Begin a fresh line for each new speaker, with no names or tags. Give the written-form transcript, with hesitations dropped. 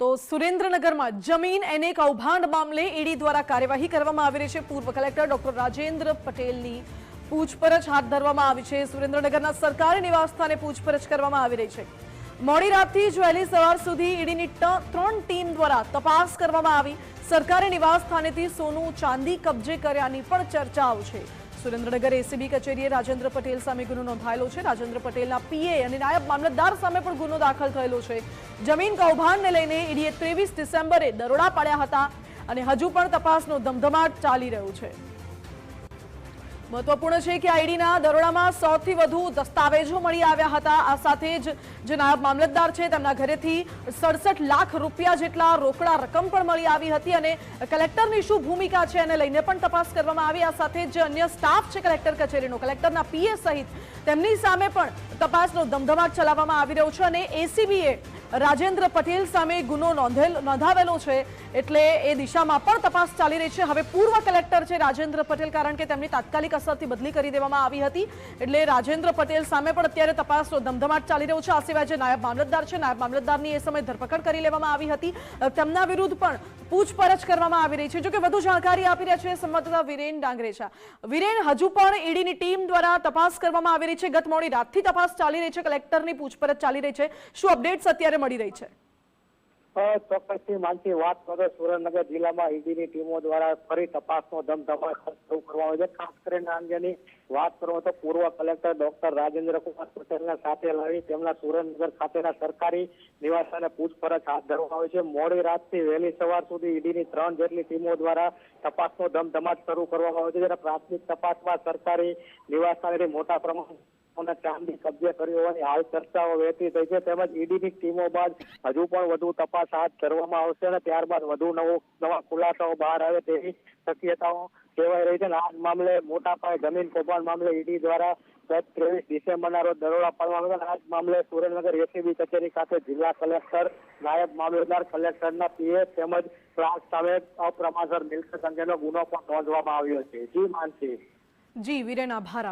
તો સુરેન્દ્રનગરમાં જમીન એને કૌભાંડ મામલે ઈડી દ્વારા કાર્યવાહી કરવામાં આવી રહી છે। પૂર્વ કલેક્ટર ડોક્ટર રાજેન્દ્ર પટેલની પૂછપરછ હાથ ધરવામાં આવી છે। સુરેન્દ્રનગરના સરકારી નિવાસસ્થાને પૂછપરછ કરવામાં આવી રહી છે। મોડી રાતથી જ વહેલી સવાર સુધી ઈડીની 3 ટીમ દ્વારા તપાસ કરવામાં આવી। સરકારી નિવાસસ્થાનેથી સોનું ચાંદી કબજે કર્યાની પણ ચર્ચાઓ છે। સુરેન્દ્રનગર એસીબી કચેરીએ રાજેન્દ્ર પટેલ સામે ગુનો નોંધાયેલો છે। રાજેન્દ્ર પટેલના પીએ અને નાયબ મામલતદાર સામે પણ ગુનો દાખલ થયેલો છે। જમીન કૌભાંડને લઈને ઈડીએ 23 ડિસેમ્બરે દરોડા પાડ્યા હતા અને હજુ પણ તપાસનો ધમધમાટ ચાલી રહ્યો છે। મહત્વપૂર્ણ છે કે આઈડીના દરોડામાં 100 થી વધુ દસ્તાવેજો મળી આવ્યા હતા। આ સાથે જ જે નાયબ મામલતદાર છે તેમના ઘરેથી 67 લાખ રૂપિયા જેટલા રોકડા રકમ પણ મળી આવી હતી અને કલેક્ટરની શું ભૂમિકા છે એને લઈને પણ તપાસ કરવામાં આવી। આ સાથે જ અન્ય સ્ટાફ છે કલેક્ટર કચેરીનો, કલેક્ટરના પીએ સહિત તેમની સામે પણ તપાસનો ધમધમાટ ચલાવવામાં આવી રહ્યો છે અને એસીબીએ રાજેન્દ્ર પટેલ સામે ગુનો નોંધાવેલો છે એટલે એ દિશામાં પણ તપાસ ચાલી રહી છે। હવે પૂર્વ કલેક્ટર છે રાજેન્દ્ર પટેલ, કારણ કે તેમની તાત્કાલિક અસરથી બદલી કરી દેવામાં આવી હતી એટલે રાજેન્દ્ર પટેલ સામે પણ અત્યારે તપાસનો ધમધમાટ ચાલી રહ્યો છે। આ સિવાય જે નાયબ મામલતદાર છે, નાયબ મામલતદારની એ સમયે ધરપકડ કરી લેવામાં આવી હતી, તેમના વિરુદ્ધ પણ પૂછપરછ કરવામાં આવી રહી છે। જો કે વધુ જાણકારી આપી રહ્યા છે સંવાદદાતા વિરેન ડાંગરેચા। વિરેન, હજુ પણ ઈડીની ટીમ દ્વારા તપાસ કરવામાં આવી રહી છે, ગત મોડી રાતથી તપાસ ચાલી રહી છે, કલેક્ટરની પૂછપરછ ચાલી રહી છે, શું અપડેટ્સ અત્યારે મળી રહી છે?
ચોક્કસથી માનસી વાત કરો, સુરેન્દ્રનગર જિલ્લામાં ઈડીની ટીમો દ્વારા ફરી તપાસનો ધમધમાટ શરૂ કરવામાં આવ્યો છે। ખાસ કરીને આ અંગેની વાત કરો તો પૂર્વ કલેક્ટર ડોક્ટર રાજેન્દ્ર કુમાર પટેલને સાથે લાવી તેમના સુરેન્દ્રનગર ખાતેના સરકારી નિવાસસ્થાને પૂછપરછ હાથ ધરવામાં આવી છે। મોડી રાતથી વહેલી સવાર સુધી ઈડીની 3 જેટલી ટીમો દ્વારા તપાસનો ધમધમાટ શરૂ કરવામાં આવ્યો છે। જ્યારે પ્રાથમિક તપાસમાં સરકારી નિવાસસ્થાનેથી મોટા પ્રમાણમાં ચાંદી કબજે કરી હોવાની હાલ ચર્ચાઓ વહેતી થઈ છે, તેમજ ઈડીની ટીમો બાદ હજુ પણ વધુ તપાસ હાથ ધરવામાં આવશે અને ત્યારબાદ વધુ નવા ખુલાસાઓ બહાર આવે તેવી શક્યતાઓ કહેવાઈ રહી છે। આ મામલે મોટા પાયે જમીન કૌભાંડ મામલે ઈડી દ્વારા ગત 23 ડિસેમ્બરના રોજ દરોડા પાડવામાં આવ્યા। આ મામલે સુરેન્દ્રનગર એસીબી કચેરી ખાતે જિલ્લા કલેક્ટર, નાયબ મામલતદાર, કલેક્ટરના પીએ તેમજ ક્લાર્ક સામે અપ્રમાણસર મિલકત અંગેનો ગુનો પણ નોંધવામાં આવ્યો છે। જી માનસી।
જી વિરેન, આભાર.